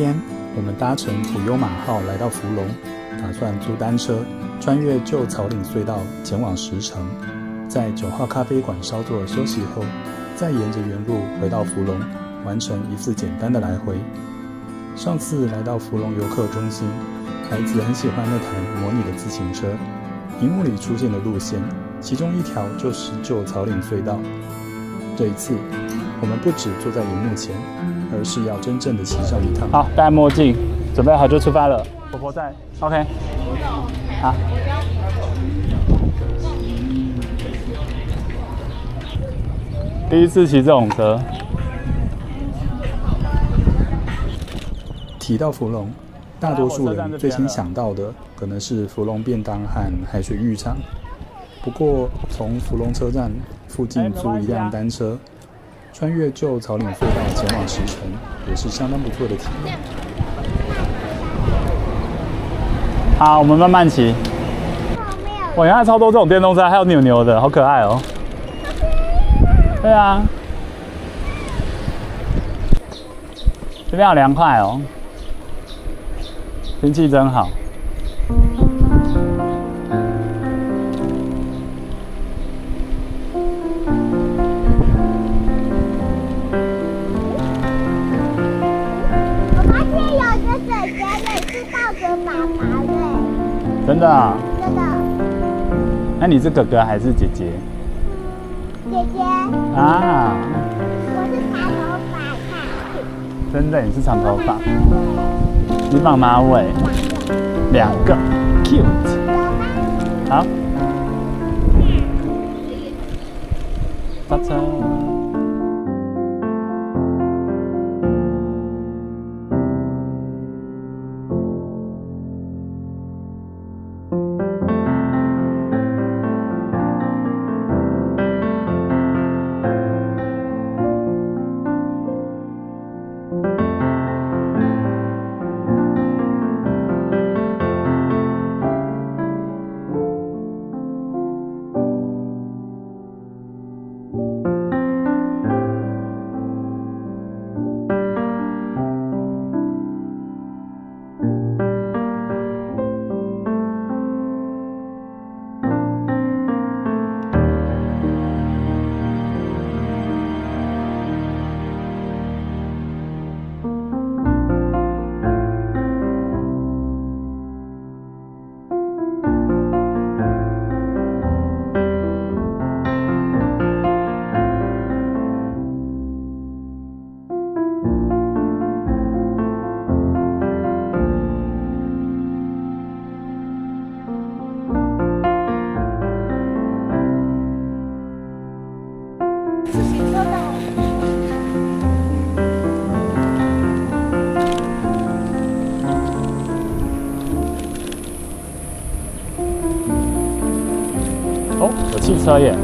天，我們搭乘普悠瑪號來到福隆，打算租單車穿越舊草嶺隧道前往石城，在9號咖啡館稍作休息後，再沿着原路回到福隆，完成一次簡單的來回。上次來到福隆遊客中心，孩子很喜歡那台模擬的自行車，熒幕裡出現的路線，其中一條就是舊草嶺隧道。這一次，我們不只坐在熒幕前，而是要真正的騎上一趟。好，戴墨鏡，準備好就出發了。婆婆在 ，OK。好。第一次騎這種車。提到福隆，大多數人最先想到的可能是福隆便當和海水浴場。不過，從福隆車站附近租一輛單車，穿越舊草嶺隧道前往石城，也是相當不錯的體驗。好，我們慢慢騎。哇，原來超多這種電動車，還有扭扭的，好可愛哦。對啊，這邊好涼快哦，天氣真好。真的啊？真的。那你是哥哥還是姐姐？姐姐。啊。我是長頭髮，看。真的，你是長頭髮。你綁馬尾。2個 ，cute。好。搭車。哦，有汽车耶。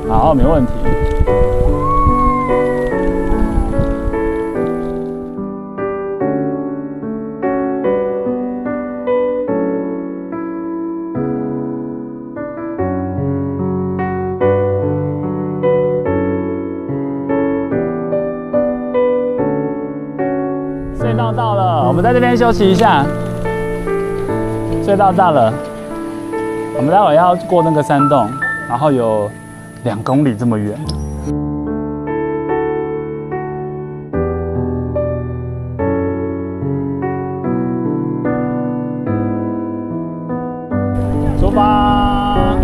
好，沒問題。隧道到了，我們在這邊休息一下。隧道到了，我們待會要過那個山洞，然後有2公里這麼遠。出發！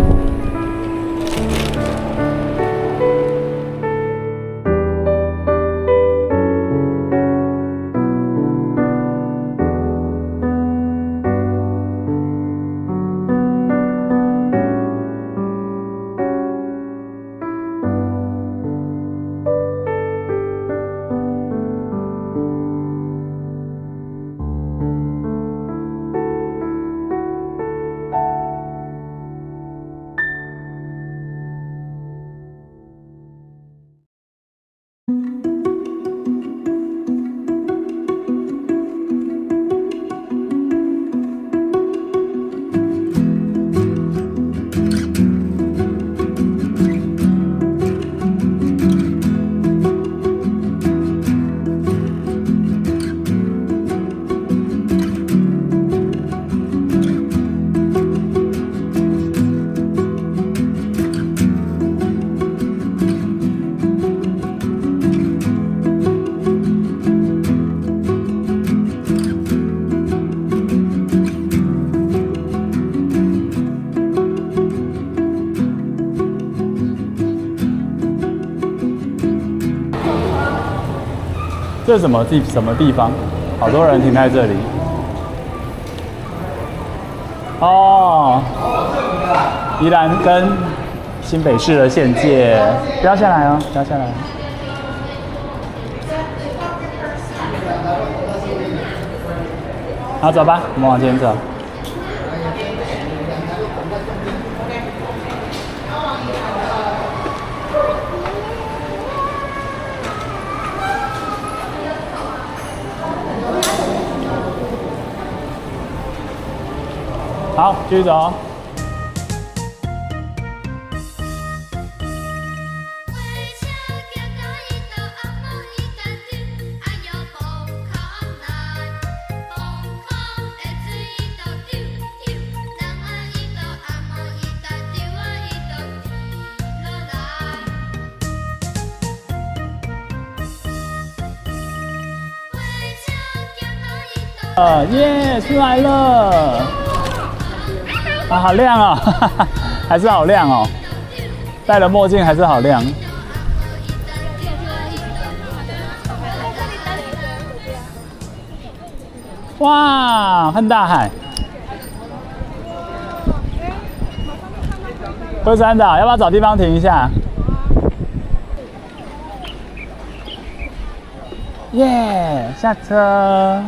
這是什麼地方？好多人停在這裡。哦，宜蘭跟新北市的縣界，不要下來哦，不要下來。好，走吧，我們往前走。好，繼續走。耶，出來了！啊，好亮哦，還是好亮哦，戴了墨鏡還是好亮。哇，看大海！龜山島，要不要找地方停一下？耶，下車。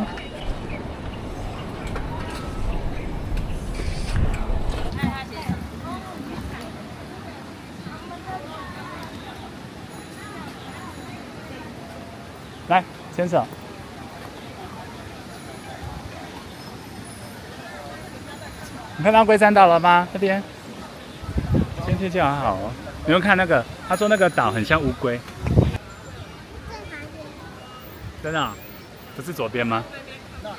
來，牵手。你看到龜山島了嗎？這邊天氣就好好哦。你們看那個，他說那個島很像烏龜。真的、哦？不是左邊嗎？我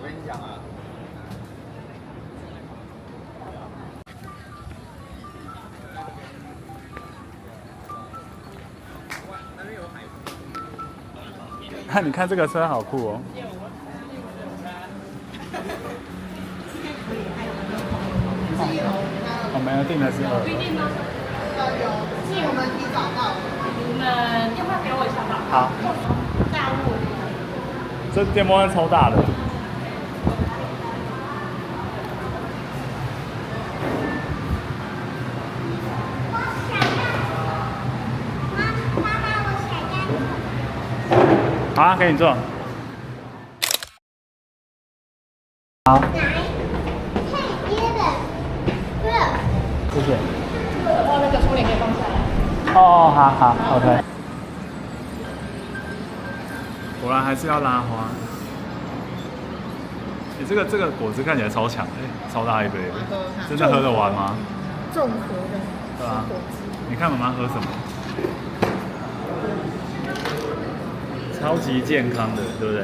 跟你講啊。你看這個車好酷哦！我們要訂的是2。我們提早到，你們電話給我一下吧。好。大陸。這電波超大的。好啊，给你坐。好。来，看别的，龟哦，好好 ，OK。果然還是要拉花。你这个果汁看起來超強，超大一杯，真的喝得完嗎？綜合的，對啊。你看媽媽喝什麼？超級健康的，對不對？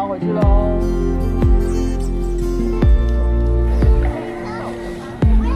回去喽。喂。